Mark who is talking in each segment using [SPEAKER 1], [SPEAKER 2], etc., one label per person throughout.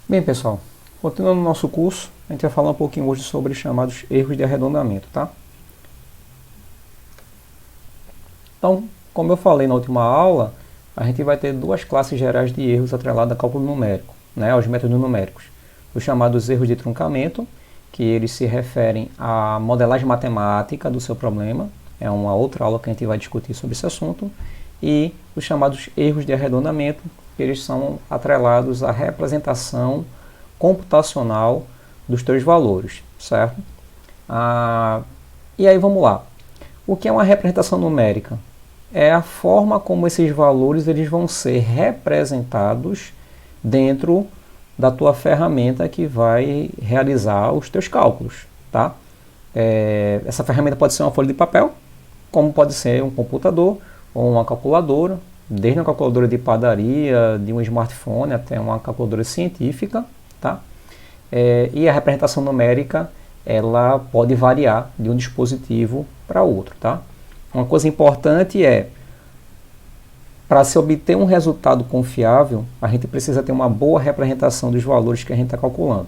[SPEAKER 1] Bem, pessoal, continuando o nosso curso, a gente vai falar um pouquinho hoje sobre os chamados erros de arredondamento, tá? Então, como eu falei na última aula, a gente vai ter duas classes gerais de erros atreladas a cálculo numérico, né, aos métodos numéricos. Os chamados erros de truncamento, que eles se referem à modelagem matemática do seu problema, é uma outra aula que a gente vai discutir sobre esse assunto, e os chamados erros de arredondamento, que eles são atrelados à representação computacional dos teus valores, certo? E aí vamos lá. O que é uma representação numérica? É a forma como esses valores eles vão ser representados dentro da tua ferramenta que vai realizar os teus cálculos, tá? Essa ferramenta pode ser uma folha de papel, como pode ser um computador ou uma calculadora, desde uma calculadora de padaria, de um smartphone até uma calculadora científica, tá? E a representação numérica ela pode variar de um dispositivo para outro, tá? Uma coisa importante é, para se obter um resultado confiável, a gente precisa ter uma boa representação dos valores que a gente está calculando,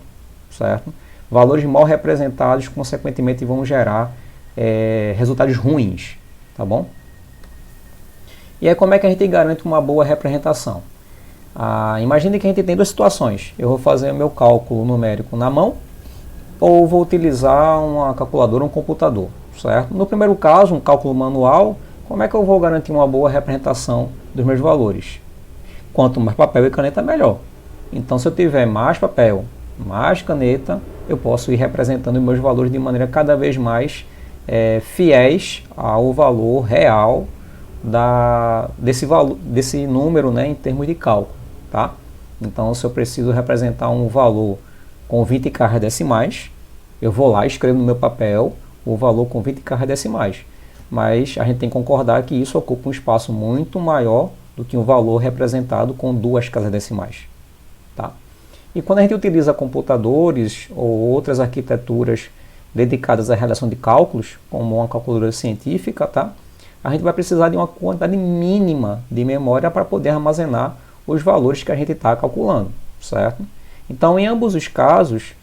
[SPEAKER 1] certo? Valores mal representados, consequentemente, vão gerar resultados ruins, tá bom? E aí, como é que a gente garante uma boa representação? Imagine que a gente tem duas situações. Eu vou fazer o meu cálculo numérico na mão ou vou utilizar uma calculadora ou um computador, certo? No primeiro caso, um cálculo manual, como é que eu vou garantir uma boa representação dos meus valores? Quanto mais papel e caneta, melhor. Então, se eu tiver mais papel, mais caneta, eu posso ir representando meus valores de maneira cada vez mais fiéis ao valor real desse número, né, em termos de cálculo, tá? Então, se eu preciso representar um valor com 20 cargas decimais, eu vou lá e escrevo no meu papel o valor com 20 cargas decimais. Mas a gente tem que concordar que isso ocupa um espaço muito maior do que um valor representado com 2 casas decimais, tá? E quando a gente utiliza computadores ou outras arquiteturas dedicadas à realização de cálculos, como uma calculadora científica, tá? A gente vai precisar de uma quantidade mínima de memória para poder armazenar os valores que a gente está calculando, certo? Então, em ambos os casos,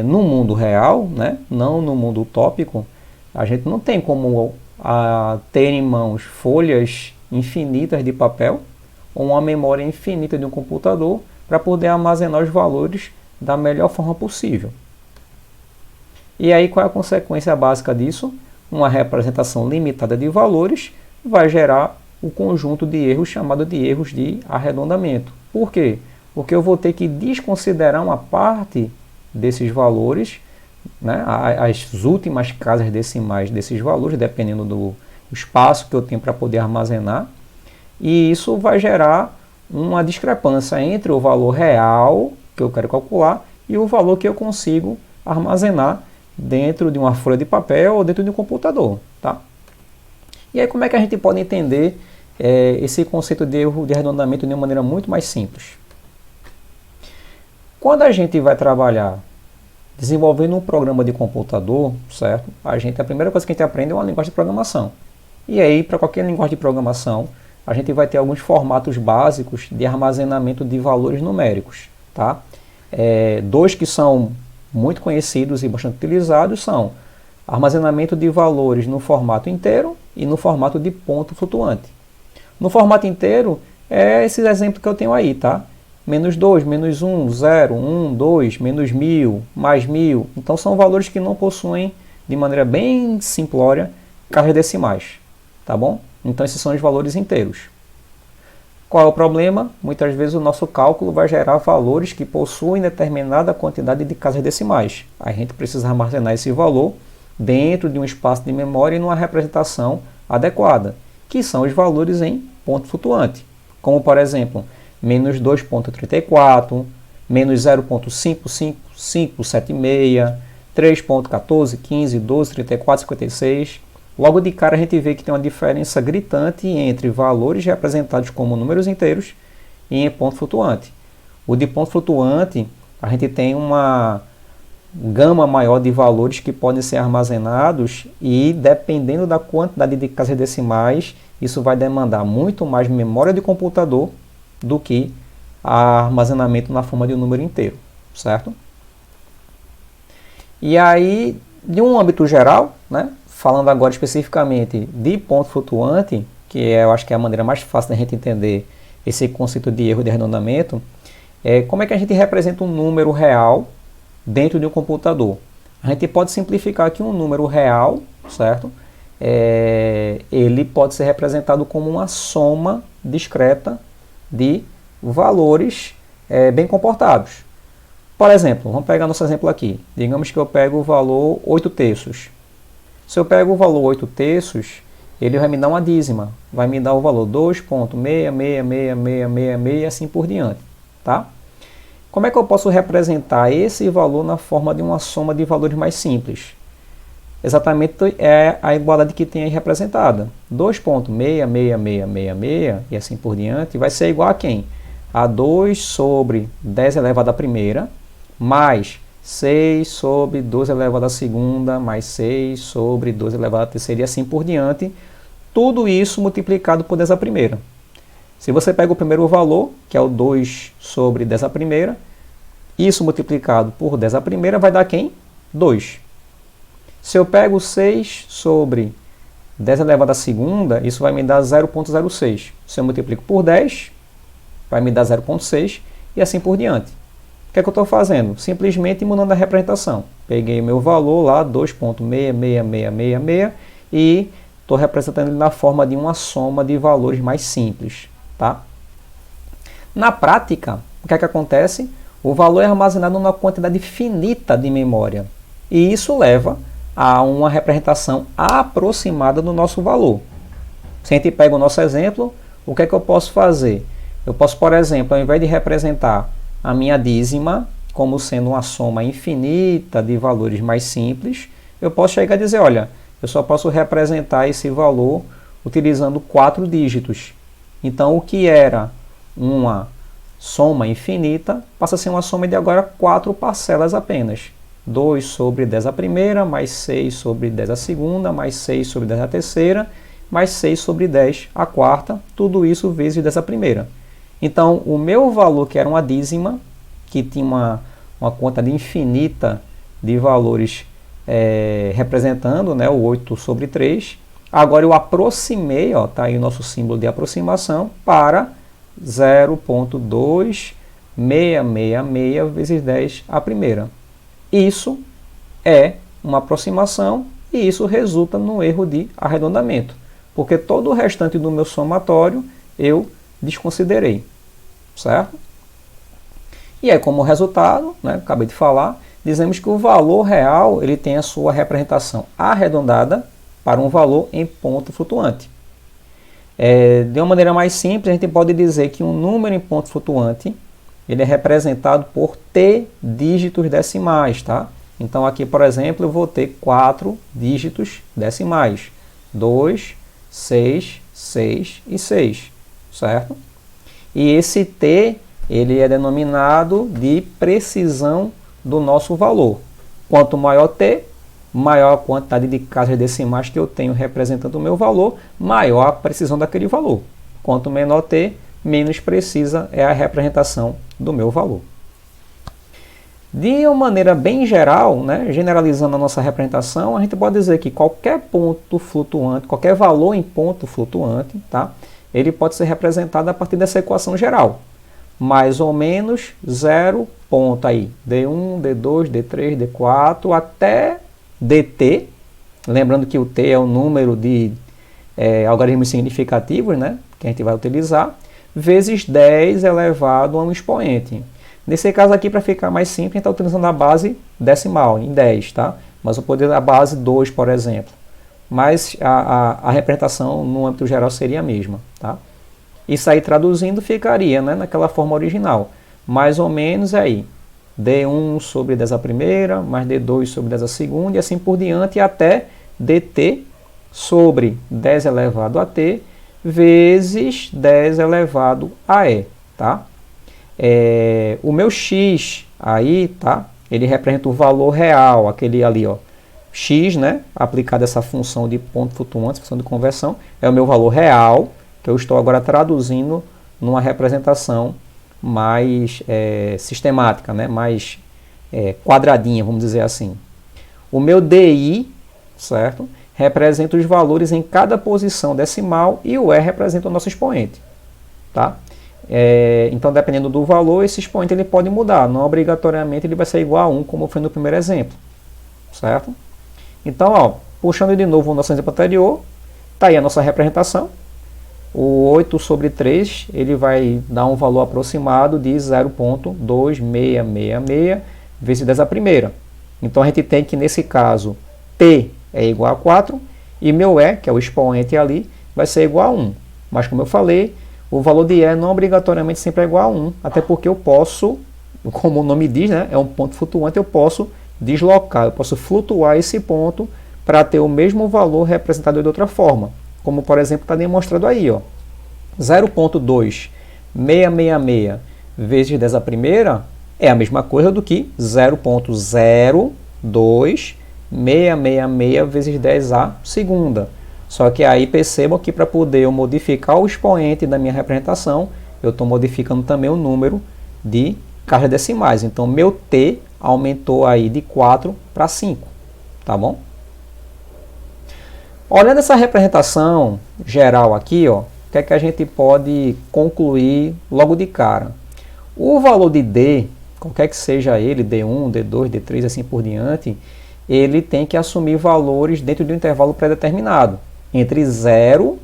[SPEAKER 1] no mundo real, né, não no mundo utópico, a gente não tem como ter em mãos folhas infinitas de papel ou uma memória infinita de um computador para poder armazenar os valores da melhor forma possível. E aí, qual é a consequência básica disso? Uma representação limitada de valores vai gerar o conjunto de erros chamado de erros de arredondamento. Por quê? Porque eu vou ter que desconsiderar uma parte desses valores, né, as últimas casas decimais desses valores, dependendo do espaço que eu tenho para poder armazenar, e isso vai gerar uma discrepância entre o valor real que eu quero calcular e o valor que eu consigo armazenar dentro de uma folha de papel ou dentro de um computador, tá? E aí como é que a gente pode entender esse conceito de erro de arredondamento de uma maneira muito mais simples? Quando a gente vai trabalhar desenvolvendo um programa de computador, certo? A primeira coisa que a gente aprende é uma linguagem de programação. E aí, para qualquer linguagem de programação, a gente vai ter alguns formatos básicos de armazenamento de valores numéricos, tá? Dois que são muito conhecidos e bastante utilizados são armazenamento de valores no formato inteiro e no formato de ponto flutuante. No formato inteiro, é esse exemplo que eu tenho aí, tá? Menos 2, menos 1, 0, 1, 2, menos 1000, mais 1000. Então são valores que não possuem, de maneira bem simplória, casas decimais, tá bom? Então esses são os valores inteiros. Qual é o problema? Muitas vezes o nosso cálculo vai gerar valores que possuem determinada quantidade de casas decimais. A gente precisa armazenar esse valor dentro de um espaço de memória e numa representação adequada, que são os valores em ponto flutuante, como por exemplo, menos 2,34, menos 0,55576, 3,14, 15, 12, 34, 56. Logo de cara a gente vê que tem uma diferença gritante entre valores representados como números inteiros e em ponto flutuante. O de ponto flutuante, a gente tem uma gama maior de valores que podem ser armazenados e, dependendo da quantidade de casas decimais, isso vai demandar muito mais memória de computador do que armazenamento na forma de um número inteiro, certo? E aí, de um âmbito geral, né, falando agora especificamente de ponto flutuante, eu acho que é a maneira mais fácil da gente entender esse conceito de erro de arredondamento, como é que a gente representa um número real dentro de um computador? A gente pode simplificar aqui um número real, certo? Ele pode ser representado como uma soma discreta de valores bem comportados. Por exemplo, vamos pegar nosso exemplo aqui. Digamos que eu pego o valor 8 terços. Se eu pego o valor 8 terços, ele vai me dar uma dízima. Vai me dar o valor 2,66666 e assim por diante. Tá? Como é que eu posso representar esse valor na forma de uma soma de valores mais simples? Exatamente é a igualdade que tem aí representada. 2,66666 e assim por diante vai ser igual a quem? A 2 sobre 10 elevado à primeira, mais 6 sobre 12 elevado à segunda, mais 6 sobre 12 elevado à terceira e assim por diante. Tudo isso multiplicado por 10 à primeira. Se você pega o primeiro valor, que é o 2 sobre 10 à primeira, isso multiplicado por 10 à primeira vai dar quem? 2. Se eu pego 6 sobre 10 elevado à segunda, isso vai me dar 0,06. Se eu multiplico por 10, vai me dar 0,6 e assim por diante. O que é que eu estou fazendo? Simplesmente mudando a representação. Peguei o meu valor lá, 2,66666, e estou representando ele na forma de uma soma de valores mais simples. Tá? Na prática, o que é que acontece? O valor é armazenado numa quantidade finita de memória. E isso leva a uma representação aproximada do nosso valor. Se a gente pega o nosso exemplo, o que é que eu posso fazer? Eu posso, por exemplo, ao invés de representar a minha dízima como sendo uma soma infinita de valores mais simples, eu posso chegar a dizer, olha, eu só posso representar esse valor utilizando 4 dígitos. Então, o que era uma soma infinita passa a ser uma soma de agora 4 parcelas apenas. 2 sobre 10 à primeira, mais 6 sobre 10 à segunda, mais 6 sobre 10 à terceira, mais 6 sobre 10 à quarta, tudo isso vezes 10 à primeira. Então, o meu valor, que era uma dízima, que tinha uma quantidade infinita de valores representando, né, o 8 sobre 3, agora eu aproximei, está aí o nosso símbolo de aproximação, para 0,2666 vezes 10 à primeira. Isso é uma aproximação e isso resulta no erro de arredondamento, porque todo o restante do meu somatório eu desconsiderei, certo? E aí, como resultado, né, acabei de falar, dizemos que o valor real ele tem a sua representação arredondada para um valor em ponto flutuante. De uma maneira mais simples, a gente pode dizer que um número em ponto flutuante ele é representado por t dígitos decimais, tá? Então aqui, por exemplo, eu vou ter 4 dígitos decimais. 2, 6, 6 e 6, certo? E esse t, ele é denominado de precisão do nosso valor. Quanto maior t, maior a quantidade de casas decimais que eu tenho representando o meu valor, maior a precisão daquele valor. Quanto menor t, menos precisa é a representação do meu valor. De uma maneira bem geral, né, generalizando a nossa representação, a gente pode dizer que qualquer ponto flutuante, qualquer valor em ponto flutuante, tá, ele pode ser representado a partir dessa equação geral. Mais ou menos 0 ponto aí, D1, D2, D3, D4, até dt. Lembrando que o t é o número de algarismos significativos, né, que a gente vai utilizar, vezes 10 elevado a um expoente. Nesse caso aqui, para ficar mais simples, a gente está utilizando a base decimal, em 10, tá? Mas eu poderia a base 2, por exemplo. Mas a representação, no âmbito geral, seria a mesma, tá? Isso aí, traduzindo, ficaria, né, naquela forma original. Mais ou menos aí, D1 sobre 10 à primeira, mais D2 sobre 10 à segunda, e assim por diante, até dt sobre 10 elevado a t, vezes 10 elevado a e, tá? O meu x aí, tá? Ele representa o valor real, aquele ali, ó, x, né? Aplicado essa função de ponto flutuante, função de conversão, é o meu valor real, que eu estou agora traduzindo numa representação mais sistemática, né? Mais quadradinha, vamos dizer assim. O meu DI, certo? Representa os valores em cada posição decimal e o E representa o nosso expoente, tá? Então, dependendo do valor, esse expoente ele pode mudar. Não obrigatoriamente ele vai ser igual a 1, como foi no primeiro exemplo, certo? Então, ó, puxando de novo o nosso exemplo anterior, está aí a nossa representação. O 8 sobre 3 ele vai dar um valor aproximado de 0,2666 vezes 10 a primeira. Então, a gente tem que, nesse caso, T é igual a 4 e meu E, que é o expoente ali, vai ser igual a 1. Mas, como eu falei, o valor de E não obrigatoriamente sempre é igual a 1, até porque eu posso, como o nome diz, né, é um ponto flutuante, eu posso deslocar, eu posso flutuar esse ponto para ter o mesmo valor representado de outra forma. Como, por exemplo, está demonstrado aí, ó, 0,2666 vezes 10 a primeira é a mesma coisa do que 0,02666 vezes 10 a segunda. Só que aí percebam que para poder eu modificar o expoente da minha representação, eu estou modificando também o número de casas decimais. Então, meu T aumentou aí de 4 para 5, tá bom? Olhando essa representação geral aqui, ó, o que é que a gente pode concluir logo de cara? O valor de D, qualquer que seja ele, D1, D2, D3, assim por diante, ele tem que assumir valores dentro de um intervalo pré-determinado, entre 0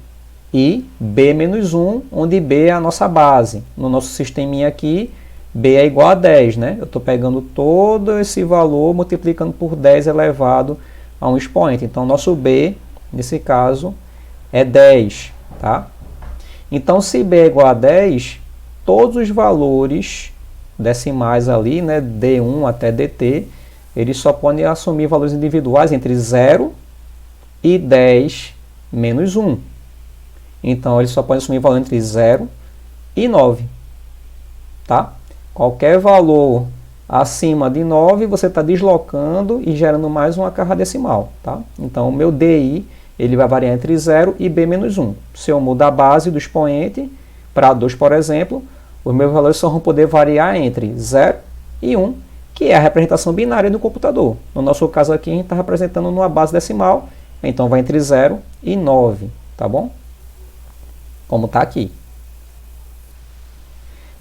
[SPEAKER 1] e B menos 1, onde B é a nossa base. No nosso sisteminha aqui, B é igual a 10, né? Eu estou pegando todo esse valor, multiplicando por 10 elevado a um expoente. Então, nosso B, nesse caso, é 10, tá? Então, se B é igual a 10, todos os valores decimais ali, né, D1 até DT, eles só podem assumir valores individuais entre 0 e 10 menos 1. Então, ele só pode assumir valor entre 0 e 9. Tá? Qualquer valor acima de 9, você está deslocando e gerando mais uma casa decimal. Tá? Então, o meu DI ele vai variar entre 0 e B menos 1. Se eu mudar a base do expoente para 2, por exemplo, os meus valores só vão poder variar entre 0 e 1, que é a representação binária do computador. No nosso caso aqui, a gente está representando numa base decimal, então vai entre 0 e 9, tá bom? Como está aqui.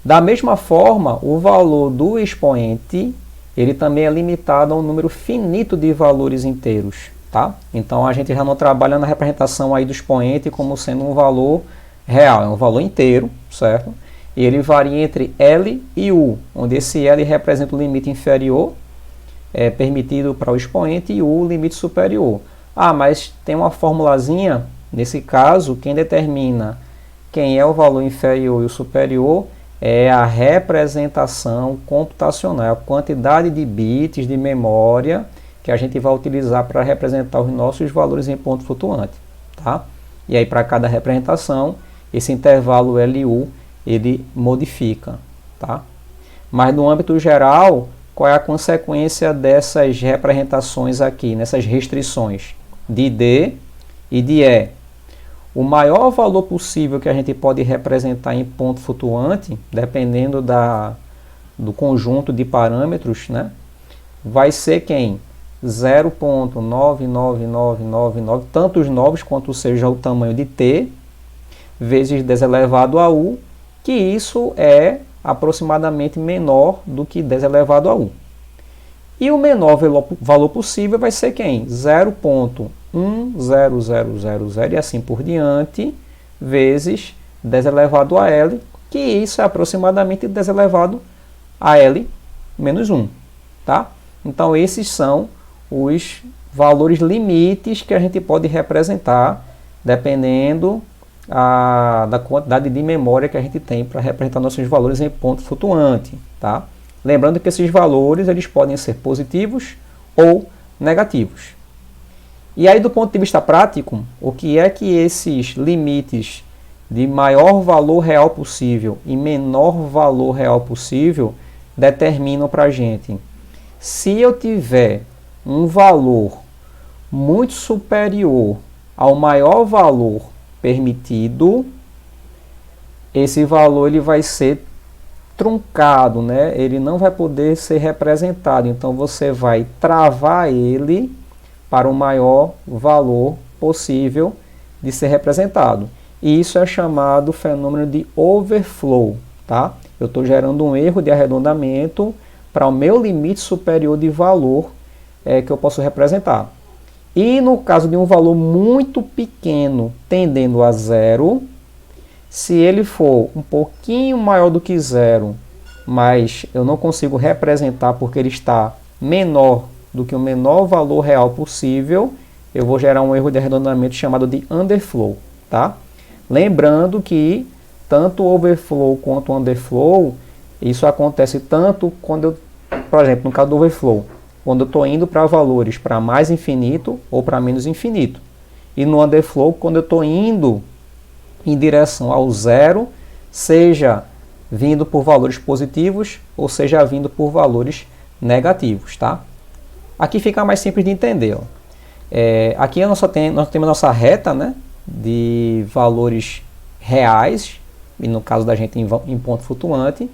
[SPEAKER 1] Da mesma forma, o valor do expoente, ele também é limitado a um número finito de valores inteiros, tá? Então, a gente já não trabalha na representação aí do expoente como sendo um valor real, é um valor inteiro, certo? E ele varia entre L e U, onde esse L representa o limite inferior permitido para o expoente e U o limite superior. Ah, mas tem uma formulazinha, nesse caso, quem determina quem é o valor inferior e o superior é a representação computacional, a quantidade de bits de memória que a gente vai utilizar para representar os nossos valores em ponto flutuante. Tá? E aí, para cada representação, esse intervalo LU ele modifica. Tá? Mas no âmbito geral, qual é a consequência dessas representações aqui, nessas restrições de D e de E? O maior valor possível que a gente pode representar em ponto flutuante, dependendo do conjunto de parâmetros, né, vai ser quem? 0,99999, tanto os novos quanto seja o tamanho de T, vezes 10 elevado a U, que isso é aproximadamente menor do que 10 elevado a U. E o menor valor possível vai ser quem? 0,10000 e assim por diante, vezes 10 elevado a L, que isso é aproximadamente 10 elevado a L menos 1. Tá? Então, esses são os valores limites que a gente pode representar, dependendo da quantidade de memória que a gente tem para representar nossos valores em ponto flutuante. Tá? Lembrando que esses valores eles podem ser positivos ou negativos. E aí, do ponto de vista prático, o que é que esses limites de maior valor real possível e menor valor real possível determinam para a gente? Se eu tiver um valor muito superior ao maior valor permitido, esse valor ele vai ser truncado, né? Ele não vai poder ser representado. Então você vai travar ele para o maior valor possível de ser representado. E isso é chamado fenômeno de overflow, tá? Eu estou gerando um erro de arredondamento para o meu limite superior de valor que eu posso representar. E no caso de um valor muito pequeno tendendo a zero, se ele for um pouquinho maior do que zero, mas eu não consigo representar porque ele está menor do que o menor valor real possível, eu vou gerar um erro de arredondamento chamado de underflow, tá? Lembrando que tanto o overflow quanto o underflow, isso acontece tanto quando eu, por exemplo, no caso do overflow, quando eu estou indo para valores para mais infinito ou para menos infinito. E no underflow, quando eu estou indo em direção ao zero, seja vindo por valores positivos ou seja vindo por valores negativos, tá? Aqui fica mais simples de entender. Ó. Aqui nós temos a nossa reta, né, de valores reais, e no caso da gente em ponto flutuante.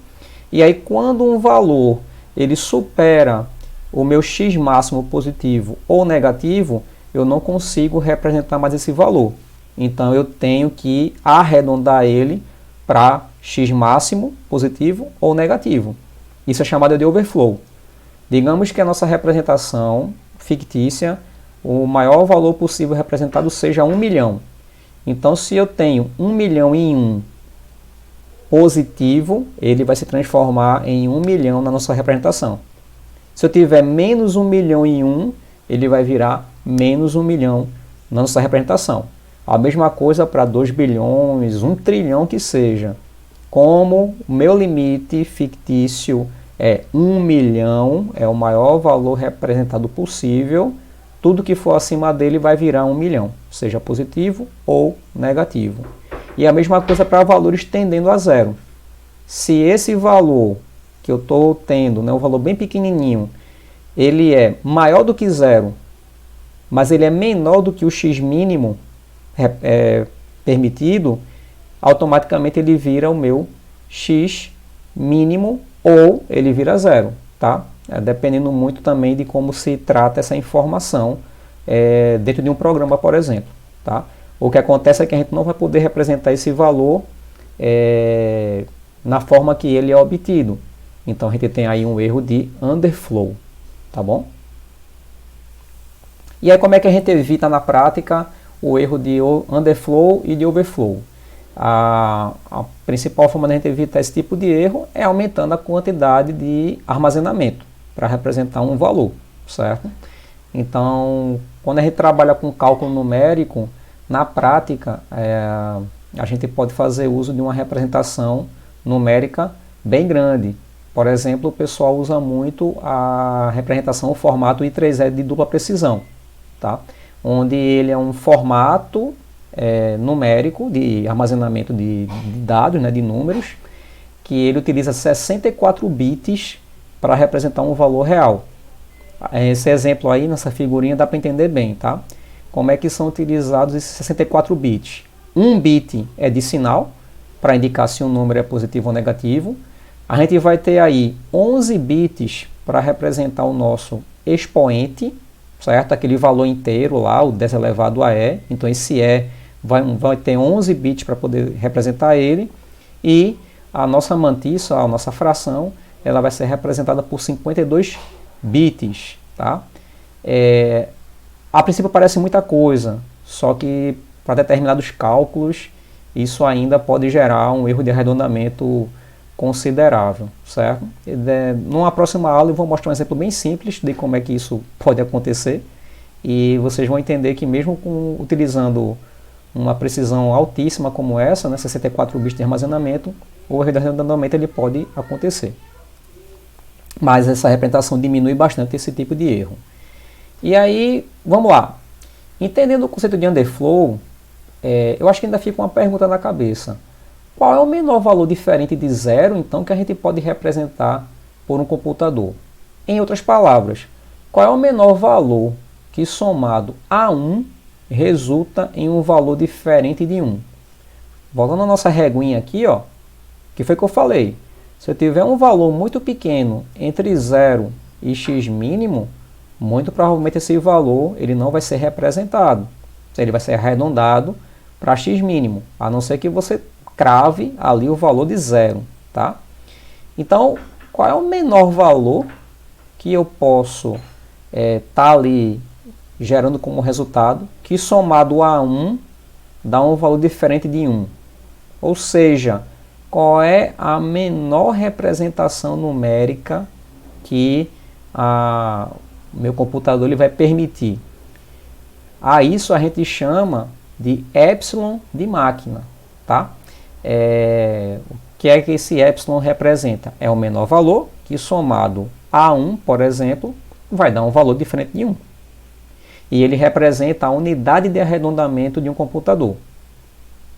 [SPEAKER 1] E aí quando um valor ele supera o meu x máximo positivo ou negativo, eu não consigo representar mais esse valor. Então eu tenho que arredondar ele para x máximo positivo ou negativo. Isso é chamado de overflow. Digamos que a nossa representação fictícia, o maior valor possível representado seja 1 milhão. Então se eu tenho 1 milhão em 1 positivo, ele vai se transformar em 1 milhão na nossa representação. Se eu tiver menos 1 milhão em 1, ele vai virar menos 1 milhão na nossa representação. A mesma coisa para 2 bilhões, 1 trilhão que seja. Como o meu limite fictício é 1 milhão, é o maior valor representado possível, tudo que for acima dele vai virar 1 milhão, seja positivo ou negativo. E a mesma coisa para valores tendendo a zero. Se esse valor que eu estou tendo, né, um valor bem pequenininho, ele é maior do que zero, mas ele é menor do que o x mínimo permitido, automaticamente ele vira o meu x mínimo ou ele vira zero, tá? Dependendo muito também de como se trata essa informação dentro de um programa, por exemplo, tá? O que acontece é que a gente não vai poder representar esse valor na forma que ele é obtido. Então a gente tem aí um erro de underflow, tá bom? E aí como é que a gente evita na prática o erro de underflow e de overflow? A principal forma de a gente evitar esse tipo de erro é aumentando a quantidade de armazenamento para representar um valor, certo? Então, quando a gente trabalha com cálculo numérico, na prática, a gente pode fazer uso de uma representação numérica bem grande. Por exemplo, o pessoal usa muito a representação, o formato I3E de dupla precisão, tá? Onde ele é um formato numérico de armazenamento de dados, né, de números, que ele utiliza 64 bits para representar um valor real. Esse exemplo aí, nessa figurinha, dá para entender bem, tá? Como é que são utilizados esses 64 bits. Um bit é de sinal, para indicar se um número é positivo ou negativo. A gente vai ter aí 11 bits para representar o nosso expoente, certo? Aquele valor inteiro lá, o 10 elevado a E. Então esse E vai ter 11 bits para poder representar ele. E a nossa mantissa, a nossa fração, ela vai ser representada por 52 bits, tá? A princípio parece muita coisa, só que para determinados cálculos isso ainda pode gerar um erro de arredondamento considerável, certo? Numa próxima aula eu vou mostrar um exemplo bem simples de como é que isso pode acontecer e vocês vão entender que mesmo utilizando uma precisão altíssima como essa, né, 64 bits de armazenamento, o erro de arredondamento ele pode acontecer. Mas essa representação diminui bastante esse tipo de erro. E aí, vamos lá. Entendendo o conceito de underflow, eu acho que ainda fica uma pergunta na cabeça. Qual é o menor valor diferente de zero, então, que a gente pode representar por um computador? Em outras palavras, qual é o menor valor que somado a 1 resulta em um valor diferente de 1? Voltando à nossa reguinha aqui, ó, que foi que eu falei? Se eu tiver um valor muito pequeno entre 0 e x mínimo, muito provavelmente esse valor ele não vai ser representado. Ele vai ser arredondado para x mínimo, a não ser que você crave ali o valor de 0, tá? Então, qual é o menor valor que eu posso tá ali gerando como resultado, que somado a 1 dá um valor diferente de 1? Ou seja, qual é a menor representação numérica que meu computador ele vai permitir? A isso a gente chama de epsilon de máquina, tá? O que é que esse epsilon representa? É o menor valor que somado a 1, por exemplo, vai dar um valor diferente de 1. E ele representa a unidade de arredondamento de um computador.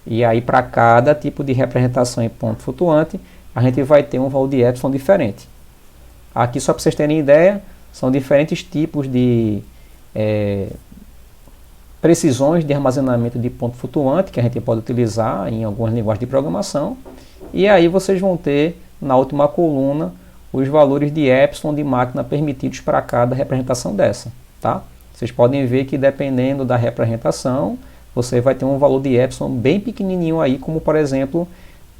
[SPEAKER 1] E aí, para cada tipo de representação em ponto flutuante, a gente vai ter um valor de epsilon diferente. Aqui, só para vocês terem ideia, são diferentes tipos de precisões de armazenamento de ponto flutuante que a gente pode utilizar em algumas linguagens de programação. E aí vocês vão ter, na última coluna, os valores de epsilon de máquina permitidos para cada representação dessa, tá? Vocês podem ver que dependendo da representação, você vai ter um valor de epsilon bem pequenininho aí, como por exemplo,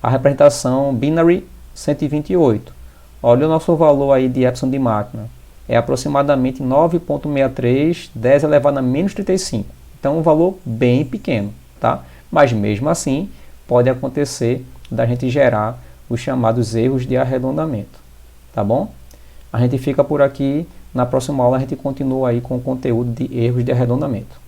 [SPEAKER 1] a representação binary 128. Olha o nosso valor aí de epsilon de máquina. É aproximadamente 9,63, 10 elevado a menos 35. Então, um valor bem pequeno, tá? Mas mesmo assim, pode acontecer da gente gerar os chamados erros de arredondamento, tá bom? A gente fica por aqui. Na próxima aula a gente continua aí com o conteúdo de erros de arredondamento.